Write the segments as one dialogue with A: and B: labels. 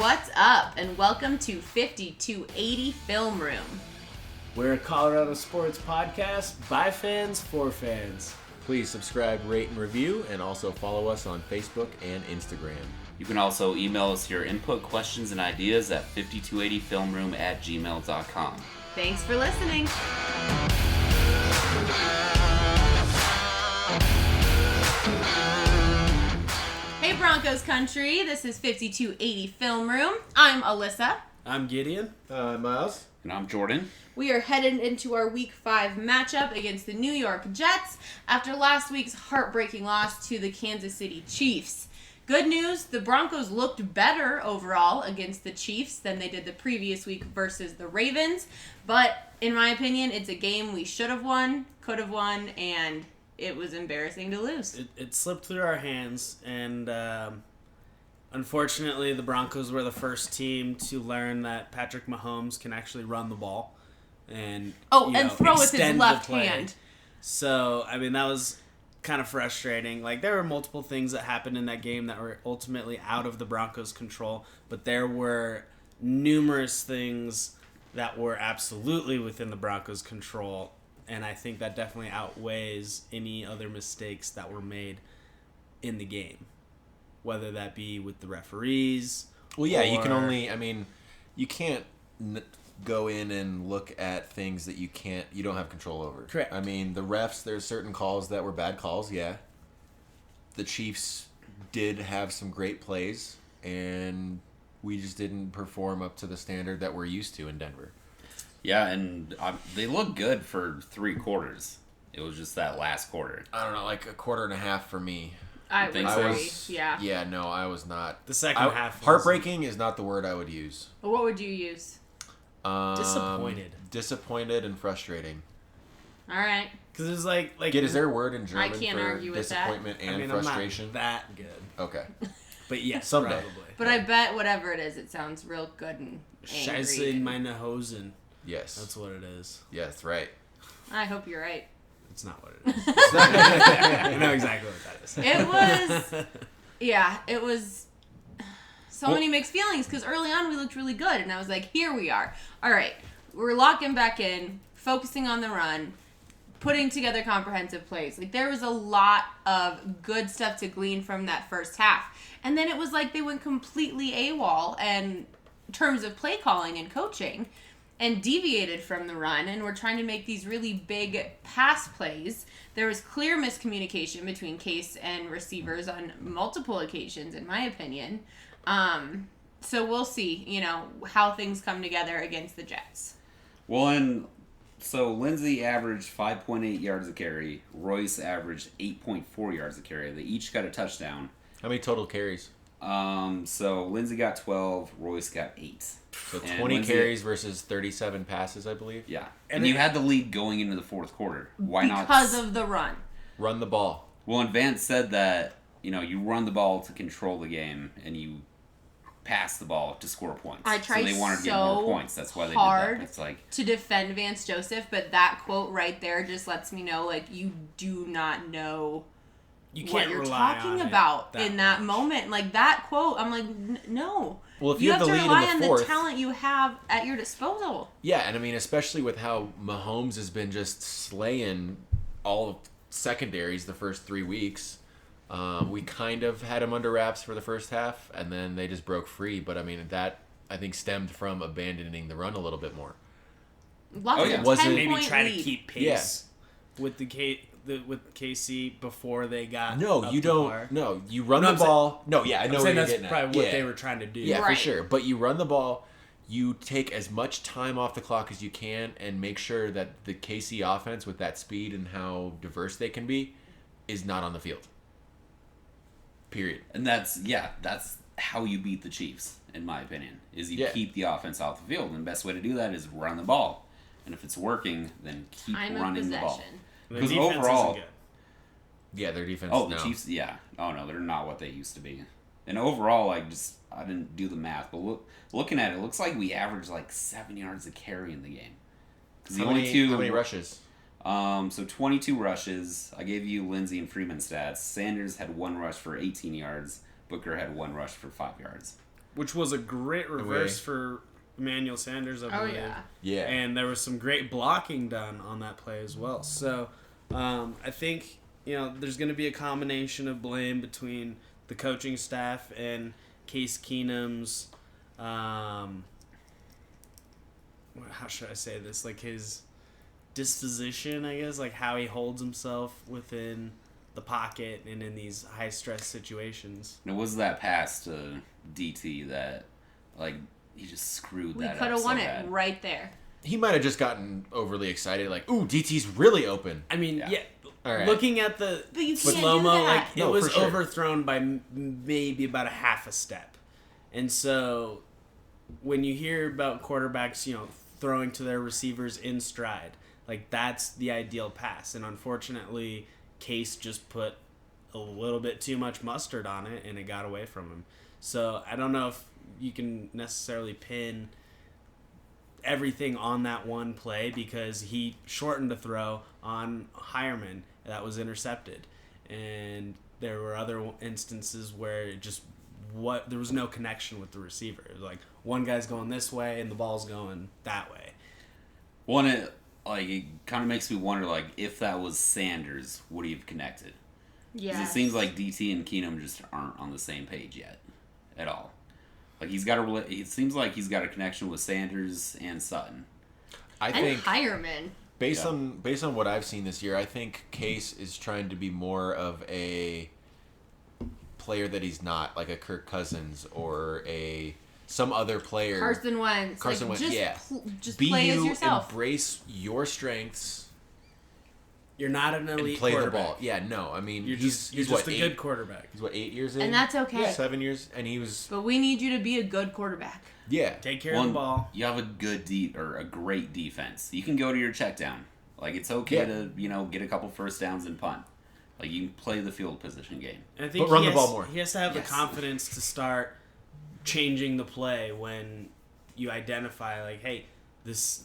A: What's up, and welcome to 5280 Film Room.
B: We're a Colorado sports podcast by fans for fans.
C: Please subscribe, rate, and review, and also follow us on Facebook and Instagram.
D: You can also email us your input, questions, and ideas at 5280filmroom@gmail.com.
A: Thanks for listening. Hey Broncos country, this is 5280 Film Room. I'm Alyssa.
B: I'm Gideon.
C: Miles?
D: And I'm Jordan.
A: We are headed into our Week 5 matchup against the New York Jets after last week's heartbreaking loss to the Kansas City Chiefs. Good news, the Broncos looked better overall against the Chiefs than they did the previous week versus the Ravens, but in my opinion, it's a game we should have won, could have won, and it was embarrassing to lose.
B: It slipped through our hands, and unfortunately, the Broncos were the first team to learn that Patrick Mahomes can actually run the ball and
A: throw with his
B: extend
A: left
B: the play.
A: hand.
B: So, I mean, that was kind of frustrating. Like, there were multiple things that happened in that game that were ultimately out of the Broncos' control, but there were numerous things that were absolutely within the Broncos' control. And I think that definitely outweighs any other mistakes that were made in the game, whether that be with the referees.
C: Well, yeah, you can only, you can't go in and look at things that you don't have control over.
B: Correct.
C: I mean, the refs, there's certain calls that were bad calls, yeah. The Chiefs did have some great plays, and we just didn't perform up to the standard that we're used to in Denver.
D: Yeah, and they looked good for 3 quarters. It was just that last quarter.
C: I don't know, like a quarter and a half for me.
A: I
D: think
A: would
D: so?
A: agree, yeah.
C: Yeah, no, I was not.
B: The second half was
C: heartbreaking is not the word I would use.
A: Well, what would you use?
B: disappointed.
C: Disappointed and frustrating.
A: All right.
B: Because it's like
C: Is there a word in German
A: can't
C: for
A: argue with that.
C: disappointment and
B: I'm
C: frustration?
B: not that good.
C: Okay.
B: But yes,
C: Someday.
B: probably.
A: But I bet whatever it is, it sounds real good and
B: Scheiße
A: angry.
B: in meine Hosen.
C: Yes.
B: That's what it is.
C: Yes, right.
A: I hope you're right.
B: It's not what it is. I know exactly what that is.
A: It was so many mixed feelings because early on we looked really good and I was like, here we are. All right, we're locking back in, focusing on the run, putting together comprehensive plays. Like there was a lot of good stuff to glean from that first half. And then it was like they went completely AWOL in terms of play calling and coaching and deviated from the run and were trying to make these really big pass plays. There was clear miscommunication between Case and receivers on multiple occasions, in my opinion. So we'll see, how things come together against the Jets.
D: Well, and so Lindsey averaged 5.8 yards a carry. Royce averaged 8.4 yards a carry. They each got a touchdown.
C: How many total carries?
D: So Lindsey got 12, Royce got 8.
C: So 20 carries versus 37 passes, I believe.
D: Yeah. And you had the lead going into the fourth quarter. Why not?
A: Because of the run.
C: Run the ball.
D: Well, and Vance said that, you run the ball to control the game, and you pass the ball to score points.
A: I tried
D: so they wanted to get more points. That's why they
A: hard
D: did that. It's like
A: to defend Vance Joseph, but that quote right there just lets me know, you do not know
B: You
A: what
B: can't
A: you're
B: rely
A: talking
B: on it
A: about
B: that
A: in that
B: much.
A: moment. Like, that quote, I'm like, no.
C: Well, if you have the
A: to
C: lead in
A: rely
C: the
A: on
C: fourth-
A: the talent you have at your disposal.
C: Yeah, and especially with how Mahomes has been just slaying all of secondaries the first 3 weeks. We kind of had him under wraps for the first half, and then they just broke free. But, that, I think, stemmed from abandoning the run a little bit more.
A: Lost a
C: Was it
A: 10-point
B: Maybe try
A: lead.
B: to keep pace with with KC before they got
C: No,
B: up
C: you
B: to
C: don't.
B: par.
C: No, you run
B: No,
C: the ball. No, yeah, I know
B: I'm
C: what
B: saying
C: you're
B: that's
C: getting
B: probably
C: at.
B: what
C: Yeah.
B: they were trying to do.
C: Yeah,
A: Right.
C: for sure. But you run the ball, you take as much time off the clock as you can, and make sure that the KC offense, with that speed and how diverse they can be, is not on the field. Period.
D: And that's how you beat the Chiefs, in my opinion, is you keep the offense off the field. And the best way to do that is run the ball. And if it's working, then keep
A: Time of
D: running the ball.
A: possession.
B: The
D: Because
B: defense
D: overall,
B: isn't good.
C: Yeah, their defense.
D: oh, the
C: no.
D: Chiefs, yeah. Oh, no, they're not what they used to be. And overall, I didn't do the math, but looking at it, looks like we averaged 7 yards a carry in the game.
C: How many rushes?
D: So 22 rushes. I gave you Lindsey and Freeman stats. Sanders had 1 rush for 18 yards. Booker had 1 rush for 5 yards.
B: which was a great reverse for Emmanuel Sanders, I believe.
C: Yeah.
B: And there was some great blocking done on that play as well. So I think, there's going to be a combination of blame between the coaching staff and Case Keenum's, how should I say this? Like his disposition, I guess, like how he holds himself within the pocket and in these high stress situations.
D: And it was that pass to DT that, like, he just screwed
A: We
D: that up.
A: could have
D: so
A: won
D: bad.
A: it right there.
C: He might have just gotten overly excited, like, ooh, DT's really open.
B: I mean, yeah.
C: All right.
B: Looking at the
A: But you can't
B: slow-mo,
A: do that.
B: like,
C: No,
B: it was
C: for sure.
B: overthrown by maybe about a half a step. And so when you hear about quarterbacks, throwing to their receivers in stride, like, that's the ideal pass. And unfortunately, Case just put a little bit too much mustard on it, and it got away from him. So I don't know if you can necessarily pin everything on that one play, because he shortened a throw on Hireman that was intercepted, and there were other instances where there was no connection with the receiver. It was like one guy's going this way and the ball's going that way.
D: It kind of makes me wonder, like, if that was Sanders, would he have connected?
A: Yeah.
D: Because it seems like DT and Keenum just aren't on the same page yet, at all. Like, it seems like he's got a connection with Sanders and Sutton.
C: I
A: And
C: think
A: Hireman.
C: based on what I've seen this year, I think Case is trying to be more of a player that he's not, like a Kirk Cousins or some other player.
A: Carson Wentz.
C: Carson
A: like,
C: Wentz,
A: just
C: Be
A: play as
C: you,
A: yourself.
C: embrace your strengths,
B: You're not an
C: and
B: elite
C: play the
B: quarterback.
C: ball. Yeah, no, I mean,
B: You're
C: he's
B: just
C: what,
B: a good quarterback.
C: He's 8 years in?
A: And that's okay.
C: 7 years, and he was
A: But we need you to be a good quarterback.
B: Take care of the ball.
D: You have a a great defense. You can go to your check down. Like, it's okay to, get a couple first downs and punt. Like, you can play the field position game.
B: And I think
C: But run the ball more.
B: He has to have the confidence to start changing the play when you identify, like, hey, this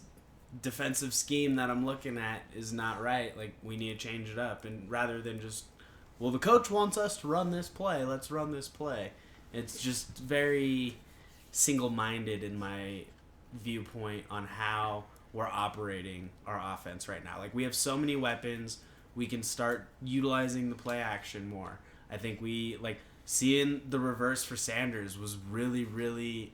B: defensive scheme that I'm looking at is not right. Like, we need to change it up. And rather than just, well, the coach wants us to run this play, let's run this play. It's just very single-minded in my viewpoint on how we're operating our offense right now. Like, we have so many weapons. We can start utilizing the play action more. I think seeing the reverse for Sanders was really, really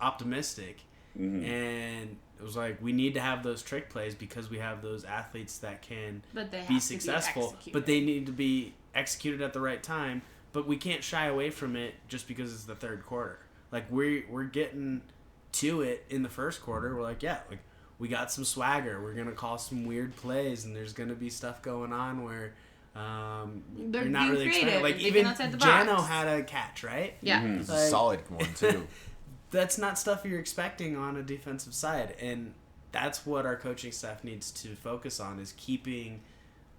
B: optimistic.
D: Mm-hmm.
B: And it was like, we need to have those trick plays because we have those athletes that can
A: But they have
B: be
A: to
B: successful,
A: be executed.
B: but they need to be executed at the right time. But we can't shy away from it just because it's the third quarter. Like, we're getting to it in the first quarter. We're like, we got some swagger. We're going to call some weird plays, and there's going to be stuff going on where
A: They're
B: you're not
A: being
B: really
A: creative
B: expecting. Like,
A: and
B: even
A: thinking outside the
B: Jano
A: box.
B: had a catch, right?
A: Yeah.
D: Mhm.
C: It's
B: Like-
C: a solid one, too.
B: That's not stuff you're expecting on a defensive side, and that's what our coaching staff needs to focus on, is keeping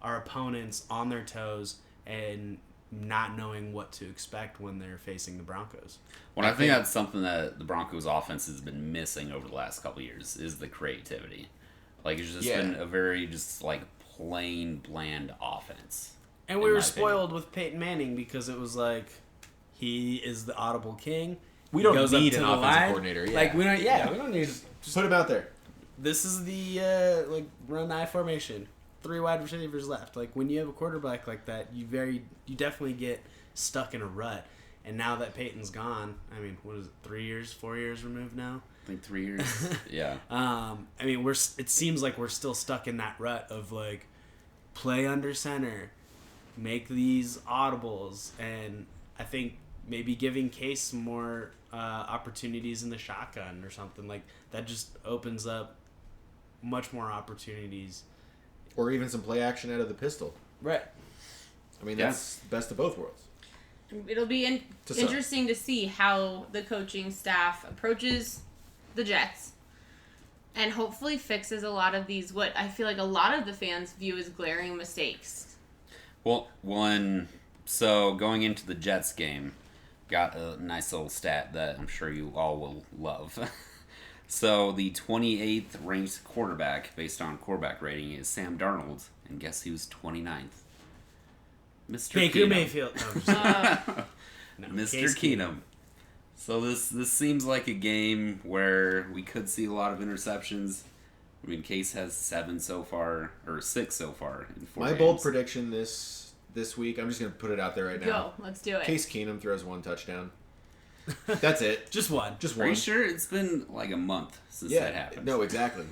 B: our opponents on their toes and not knowing what to expect when they're facing the Broncos.
D: Well, I think that's something that the Broncos offense has been missing over the last couple of years, is the creativity. Like, it's just been a very plain, bland offense.
B: And we were spoiled with Peyton Manning because it was like, he is the audible king.
C: We
B: He
C: don't
B: goes up
C: need
B: to
C: an
B: the
C: offensive
B: line.
C: coordinator. Yeah.
B: Like, we don't need.
C: Just put him out there.
B: This is the run I formation. 3 wide receivers left. Like, when you have a quarterback like that, you definitely get stuck in a rut. And now that Peyton's gone, I mean, what is it, 3 years, 4 years removed now?
D: I think 3 years. Yeah.
B: I mean, it seems like we're still stuck in that rut of, like, play under center, make these audibles, and I think maybe giving Case some more opportunities in the shotgun or something like that just opens up much more opportunities.
C: Or even some play action out of the pistol.
B: Right.
C: I mean, that's the best of both worlds.
A: It'll be interesting to see how the coaching staff approaches the Jets and hopefully fixes a lot of these, what I feel like a lot of the fans view as glaring mistakes.
D: Well, so going into the Jets game, got a nice little stat that I'm sure you all will love. So the 28th ranked quarterback based on quarterback rating is Sam Darnold, and guess who's 29th? Mr.
B: Baker
D: Keenum.
B: Mayfield. No, I'm just No,
D: Mr.
B: Case
D: Keenum. So this seems like a game where we could see a lot of interceptions. I mean, Case has 7 so far, or 6 so far in 4
C: My
D: games.
C: bold prediction this week, I'm just going to put it out there right now.
A: Go. Let's do it.
C: Case Keenum throws 1 touchdown. That's it.
B: Just one.
C: Just
D: Are
C: one.
D: you sure? It's been like a month since that happened.
C: No, exactly.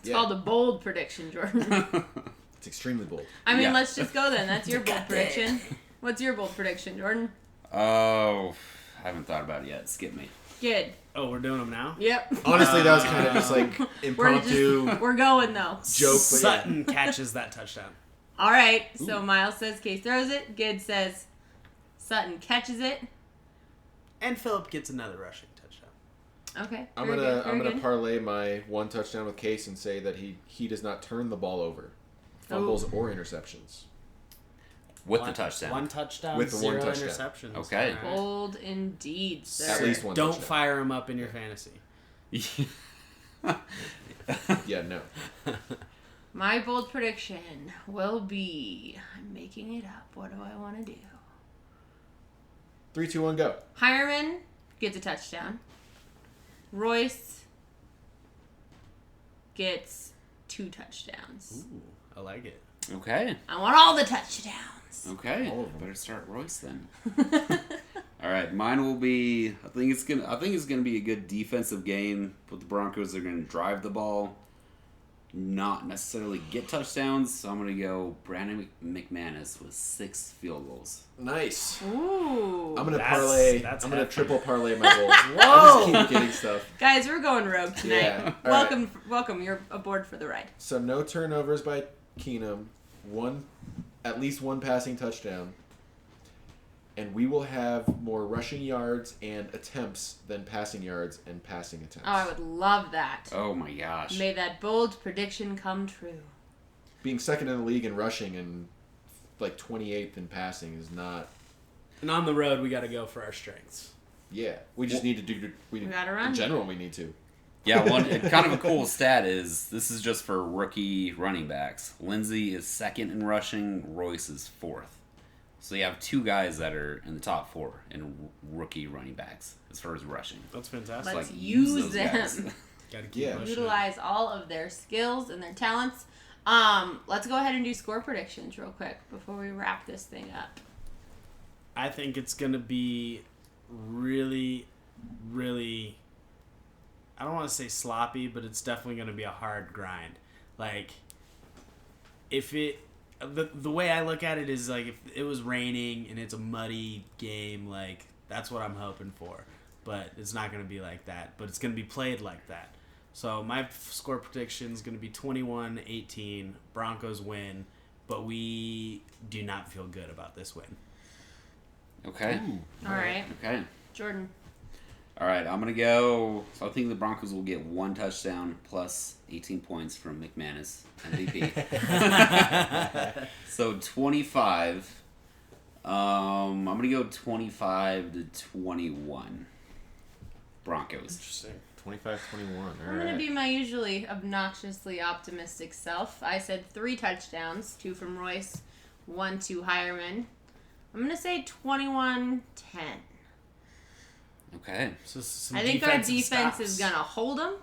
A: It's called a bold prediction, Jordan.
C: It's extremely bold.
A: I mean,
D: Yeah.
A: let's just go then. That's your bold prediction. What's your bold prediction, Jordan?
D: Oh, I haven't thought about it yet. Skip me.
A: Good.
B: Oh, we're doing them now?
A: Yep.
C: Honestly, that was kind of just like impromptu
A: We're going though.
C: joke. But
B: Sutton catches that touchdown.
A: All right. So Miles says Case throws it. Gid says Sutton catches it.
B: And Phillip gets another rushing touchdown.
A: Okay.
C: I'm
A: very
C: gonna
A: good, very
C: I'm gonna
A: good.
C: parlay my 1 touchdown with Case and say that he does not turn the ball over, fumbles or interceptions.
D: With the touchdown.
B: One touchdown,
C: With the
B: 0
C: one touchdown.
B: interceptions.
D: Okay.
B: All right.
A: Bold indeed, sir.
C: At least 1
B: Don't
C: touchdown.
B: fire him up in your fantasy.
C: Yeah, no.
A: My bold prediction will be, I'm making it up. What do I want to do?
C: 3, 2, 1, go.
A: Hireman gets a touchdown. Royce gets 2 touchdowns.
B: Ooh, I like it.
D: Okay.
A: I want all the touchdowns.
D: Okay.
C: All of them.
D: Better start Royce then. All right, mine will be. I think it's gonna be a good defensive game. But the Broncos are gonna drive the ball, not necessarily get touchdowns. So I'm gonna go Brandon McManus with 6 field goals.
C: Nice.
A: Ooh.
C: I'm gonna
B: That's
C: parlay. I'm gonna
B: hefty.
C: triple parlay my goals.
B: Whoa!
C: I just keep getting stuff.
A: Guys, we're going rogue tonight.
C: Yeah. All right.
A: Welcome. You're aboard for the ride.
C: So no turnovers by Keenum. At least one passing touchdown. And we will have more rushing yards and attempts than passing yards and passing attempts.
A: Oh, I would love that.
D: Oh my gosh.
A: May that bold prediction come true.
C: Being second in the league in rushing and like 28th in passing is not.
B: And on the road, we got to go for our strengths.
C: Yeah, we just need to do. We
A: gotta run.
C: In general, we need to.
D: Yeah, kind of a cool stat is this is just for rookie running backs. Lindsey is 2nd in rushing. Royce is 4th. So you have 2 guys that are in the top 4 in rookie running backs as far as rushing.
B: That's fantastic.
A: Let's
D: Like,
A: use
D: those guys.
A: them.
B: Got to keep
C: Yeah.
B: pushing it.
A: Utilize all of their skills and their talents. Let's go ahead and do score predictions real quick before we wrap this thing up.
B: I think it's going to be really, really, I don't want to say sloppy, but it's definitely going to be a hard grind. Like, if it, the way I look at it is like if it was raining and it's a muddy game, like that's what I'm hoping for. But it's not going to be like that. But it's going to be played like that. So my score prediction is going to be 21-18. Broncos win, but we do not feel good about this win.
D: Okay.
A: All right.
D: Okay.
A: Jordan.
D: All right, I'm going to go. So I think the Broncos will get 1 touchdown plus 18 points from McManus, MVP. So 25. I'm going to go 25-21. Broncos.
B: Interesting.
C: 25-21.
A: I'm going to be my usually obnoxiously optimistic self. I said 3 touchdowns, 2 from Royce, 1 to Hireman. I'm going to say 21-10.
D: Okay.
B: So some
A: I think our
B: defensive
A: defense
B: stops.
A: is going to hold them,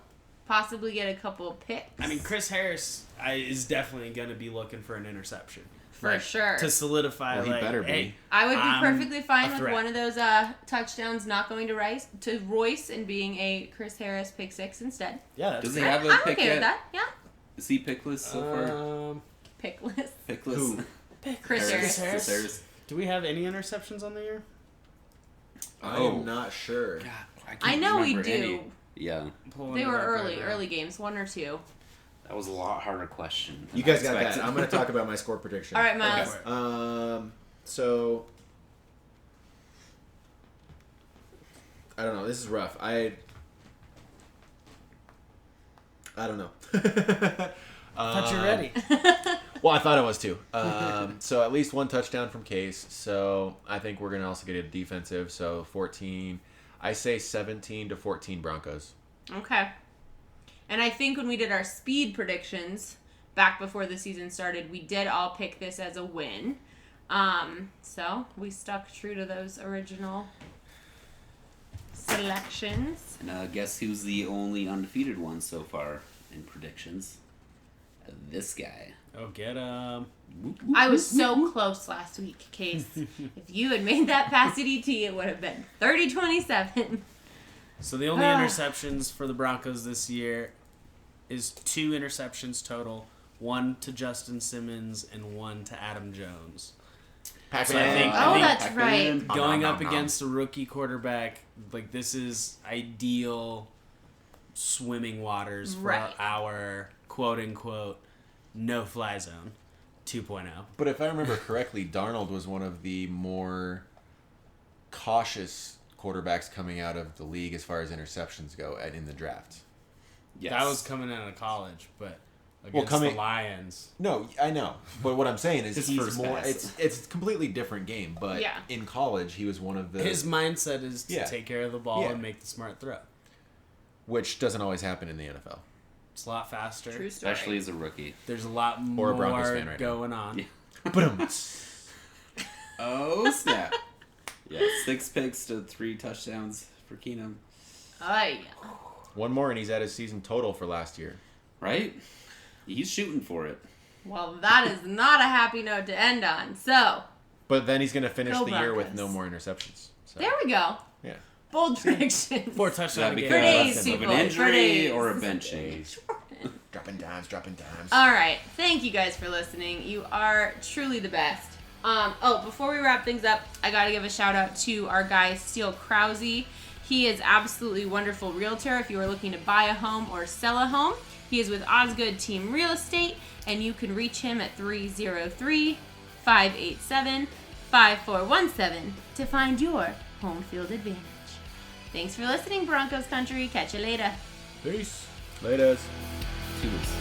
A: possibly get a couple of picks.
B: I mean, Chris Harris is definitely going to be looking for an interception.
A: For sure.
B: To solidify,
C: Well, he
B: like,
C: better be.
B: hey,
A: I would be
B: I'm
A: perfectly fine
B: a
A: with
B: threat.
A: one of those touchdowns not going to Royce and being a Chris Harris pick 6 instead.
B: yeah, that's
D: Does he
B: great.
D: have a
A: I'm
D: pick
A: okay
D: yet?
A: with that. Yeah.
D: Is he pickless so far?
A: Pickless.
D: Pickless.
C: Who?
A: Chris Harris.
D: Chris Harris.
B: Do we have any interceptions on the year?
C: I
D: Oh.
C: am not sure.
D: God, can't
A: I know we
D: remember
A: do.
D: any. Yeah.
B: Pulling
A: They
B: it
A: were
B: up
A: early
B: right now.
A: early games, 1 or 2.
D: That was a lot harder question. than
C: You guys
D: I
C: got that.
D: expected.
C: I'm going to talk about my score prediction.
A: All right, Miles.
B: Okay.
C: So I don't know. This is rough. I don't know.
B: Thought you were ready.
C: Well, I thought I was too. So at least 1 touchdown from Case. So I think we're gonna also get a defensive. So 14. I say 17-14 Broncos.
A: Okay. And I think when we did our speed predictions back before the season started, we did all pick this as a win. So we stuck true to those original selections.
D: And guess who's the only undefeated one so far in predictions? This guy.
B: Oh, get him.
A: I was so close last week, Case. If you had made that pass to DT, it would have been 30-27.
B: So the only interceptions for the Broncos this year is 2 interceptions total. 1 to Justin Simmons and 1 to Adam Jones. So I think
A: That's right.
B: going up against a rookie quarterback, like this is ideal swimming waters for our quote unquote no-fly zone 2.0.
C: But if I remember correctly, Darnold was one of the more cautious quarterbacks coming out of the league as far as interceptions go in the draft.
D: Yes.
B: That was coming out of college, but against the Lions.
C: No, I know. But what I'm saying is
D: His
C: he's
D: first
C: more.
D: pass.
C: It's a completely different game. But
A: Yeah.
C: in college, he was one of the
B: His mindset is to take care of the ball
C: Yeah.
B: and make the smart throw.
C: which doesn't always happen in the NFL.
B: It's a lot faster.
A: True story.
D: Especially as a rookie.
B: There's a lot
C: Or
B: more
C: a Broncos fan right now.
B: going on.
D: Yeah.
C: But
D: Oh, snap. Yeah, 6 picks to 3 touchdowns for Keenum.
A: Ay.
C: one more, and he's at his season total for last year.
D: Right? He's shooting for it.
A: Well, that is not a happy note to end on. So,
C: But then he's going to finish
A: Go
C: the year with
A: Broncos.
C: no more interceptions. So,
A: there we go.
C: yeah.
A: Bold predictions.
B: 4
D: Is that
B: touchdown
D: because
A: days,
D: of
A: people,
D: an
A: for
D: injury
A: days.
D: or a benching?
C: Dropping dimes.
A: All right. Thank you guys for listening. You are truly the best. Before we wrap things up, I got to give a shout out to our guy, Steele Krause. He is absolutely wonderful realtor if you are looking to buy a home or sell a home. He is with Osgood Team Real Estate, and you can reach him at 303-587-5417 to find your home field advantage. Thanks for listening, Broncos Country. Catch you later.
C: Peace. Laters.
D: Tubes.